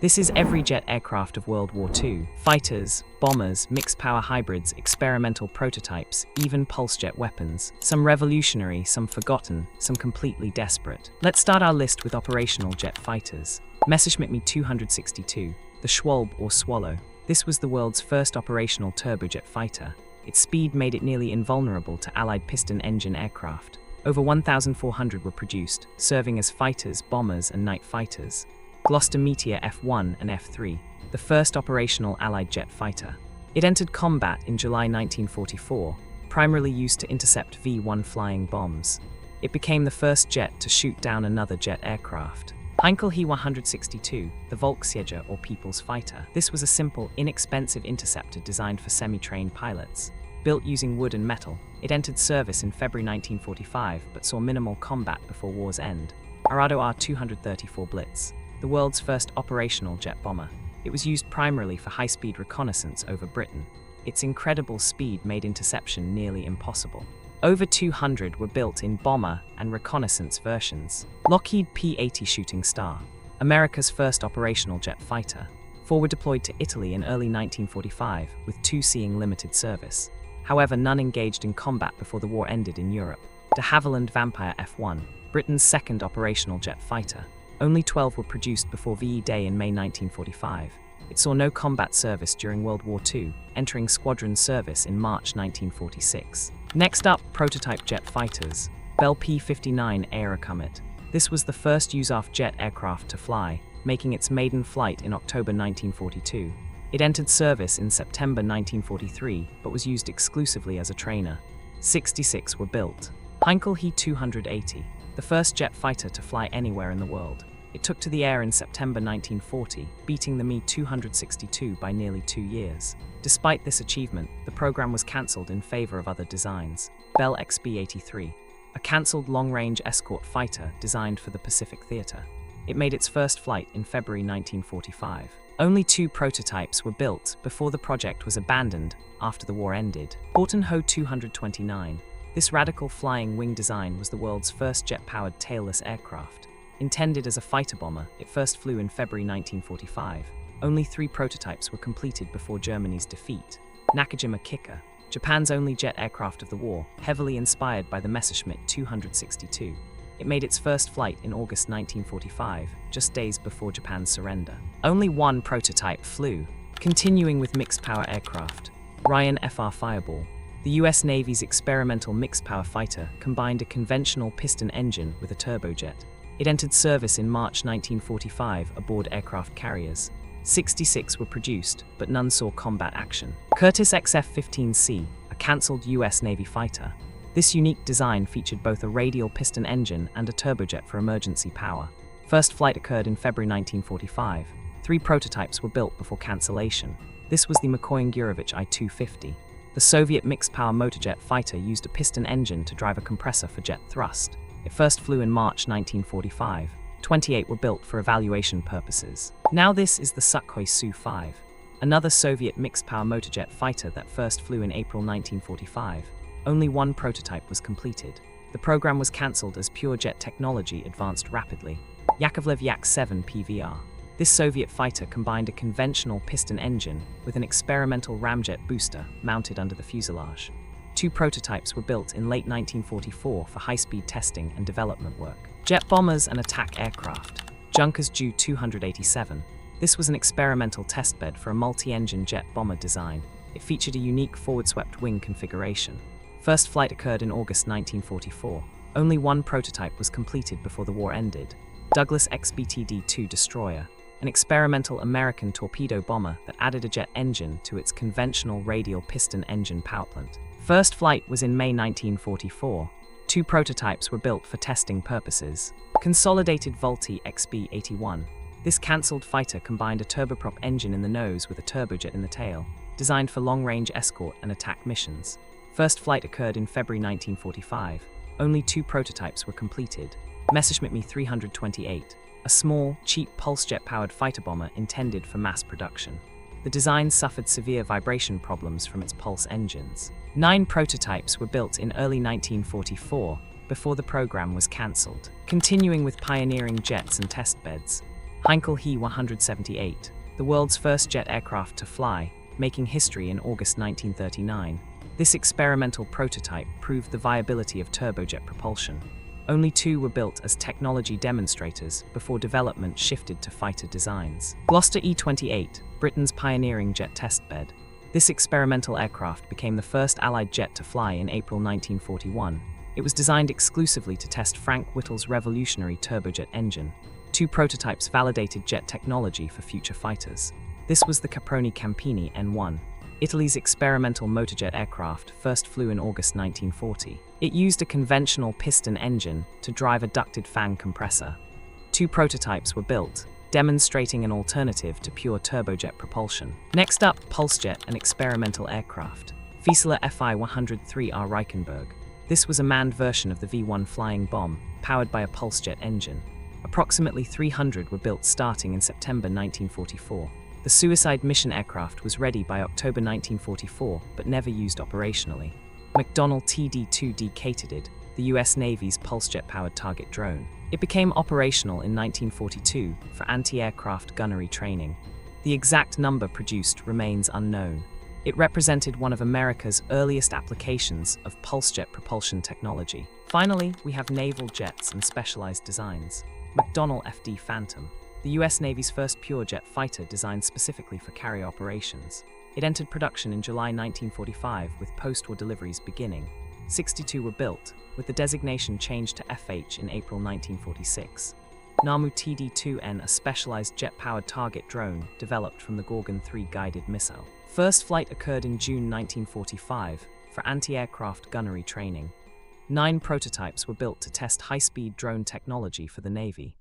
This is every jet aircraft of World War II. Fighters, bombers, mixed-power hybrids, experimental prototypes, even Pulsejet weapons. Some revolutionary, some forgotten, some completely desperate. Let's start our list with operational jet fighters. Messerschmitt Me-262, the Schwalbe or Swallow. This was the world's first operational turbojet fighter. Its speed made it nearly invulnerable to Allied piston-engine aircraft. Over 1,400 were produced, serving as fighters, bombers, and night fighters. Gloster Meteor F1 and F3, the first operational Allied jet fighter. It entered combat in July 1944, primarily used to intercept V-1 flying bombs. It became the first jet to shoot down another jet aircraft. Heinkel He-162, the Volksjäger or People's Fighter. This was a simple, inexpensive interceptor designed for semi-trained pilots. Built using wood and metal, it entered service in February 1945 but saw minimal combat before war's end. Arado R-234 Blitz, the world's first operational jet bomber. It was used primarily for high-speed reconnaissance over Britain. Its incredible speed made interception nearly impossible. Over 200 were built in bomber and reconnaissance versions. Lockheed P-80 Shooting Star, America's first operational jet fighter. 4 were deployed to Italy in early 1945, with 2 seeing limited service. However, none engaged in combat before the war ended in Europe. De Havilland Vampire F1, Britain's second operational jet fighter. Only 12 were produced before VE Day in May 1945. It saw no combat service during World War II, entering squadron service in March 1946. Next up, prototype jet fighters. Bell P-59 Airacomet. This was the first USAF jet aircraft to fly, making its maiden flight in October 1942. It entered service in September 1943, but was used exclusively as a trainer. 66 were built. Heinkel He-280, the first jet fighter to fly anywhere in the world. It took to the air in September 1940, beating the Me-262 by nearly 2 years. Despite this achievement, the program was cancelled in favor of other designs. Bell XB-83, a cancelled long-range escort fighter designed for the Pacific Theater. It made its first flight in February 1945. Only 2 prototypes were built before the project was abandoned after the war ended. Horten Ho-229. This radical flying wing design was the world's first jet-powered tailless aircraft. Intended as a fighter bomber, it first flew in February 1945. Only 3 prototypes were completed before Germany's defeat. Nakajima Kikka, Japan's only jet aircraft of the war, heavily inspired by the Messerschmitt 262. It made its first flight in August 1945, just days before Japan's surrender. Only 1 prototype flew. Continuing with mixed-power aircraft. Ryan FR Fireball, the US Navy's experimental mixed-power fighter, combined a conventional piston engine with a turbojet. It entered service in March 1945 aboard aircraft carriers. 66 were produced, but none saw combat action. Curtiss XF-15C, a cancelled US Navy fighter. This unique design featured both a radial piston engine and a turbojet for emergency power. First flight occurred in February 1945. 3 prototypes were built before cancellation. This was the Mikoyan-Gurevich I-250. The Soviet mixed-power motorjet fighter used a piston engine to drive a compressor for jet thrust. It first flew in March 1945. 28 were built for evaluation purposes. Now this is the Sukhoi Su-5, another Soviet mixed-power motorjet fighter that first flew in April 1945. Only 1 prototype was completed. The program was cancelled as pure jet technology advanced rapidly. Yakovlev Yak-7 PVR. This Soviet fighter combined a conventional piston engine with an experimental ramjet booster mounted under the fuselage. 2 prototypes were built in late 1944 for high-speed testing and development work. Jet bombers and attack aircraft. Junkers Ju-287. This was an experimental testbed for a multi-engine jet bomber design. It featured a unique forward-swept wing configuration. First flight occurred in August 1944. Only 1 prototype was completed before the war ended. Douglas XBTD-2 Destroyer, an experimental American torpedo bomber that added a jet engine to its conventional radial piston engine powerplant. First flight was in May 1944. 2 prototypes were built for testing purposes. Consolidated Vultee XB-81. This cancelled fighter combined a turboprop engine in the nose with a turbojet in the tail, designed for long-range escort and attack missions. First flight occurred in February 1945. Only 2 prototypes were completed. Messerschmitt Me-328, a small, cheap Pulsejet-powered fighter bomber intended for mass production. The design suffered severe vibration problems from its pulse engines. 9 prototypes were built in early 1944 before the program was cancelled. Continuing with pioneering jets and test beds. Heinkel He-178, the world's first jet aircraft to fly, making history in August 1939. This experimental prototype proved the viability of turbojet propulsion. Only 2 were built as technology demonstrators before development shifted to fighter designs. Gloster E-28, Britain's pioneering jet testbed. This experimental aircraft became the first Allied jet to fly in April 1941. It was designed exclusively to test Frank Whittle's revolutionary turbojet engine. 2 prototypes validated jet technology for future fighters. This was the Caproni Campini N1. Italy's experimental motorjet aircraft first flew in August 1940. It used a conventional piston engine to drive a ducted fan compressor. 2 prototypes were built, demonstrating an alternative to pure turbojet propulsion. Next up, Pulsejet, an experimental aircraft. Fieseler Fi-103R Reichenberg. This was a manned version of the V-1 flying bomb, powered by a Pulsejet engine. Approximately 300 were built starting in September 1944. The suicide mission aircraft was ready by October 1944, but never used operationally. McDonnell TD-2D Katydid, the US Navy's Pulsejet-powered target drone. It became operational in 1942 for anti-aircraft gunnery training. The exact number produced remains unknown. It represented one of America's earliest applications of Pulsejet propulsion technology. Finally, we have naval jets and specialized designs. McDonnell FD Phantom, the US Navy's first pure jet fighter designed specifically for carrier operations. It entered production in July 1945 with post-war deliveries beginning. 62 were built, with the designation changed to FH in April 1946. NAMU TD-2N, a specialized jet-powered target drone developed from the Gorgon 3 guided missile. First flight occurred in June 1945 for anti-aircraft gunnery training. 9 prototypes were built to test high-speed drone technology for the Navy.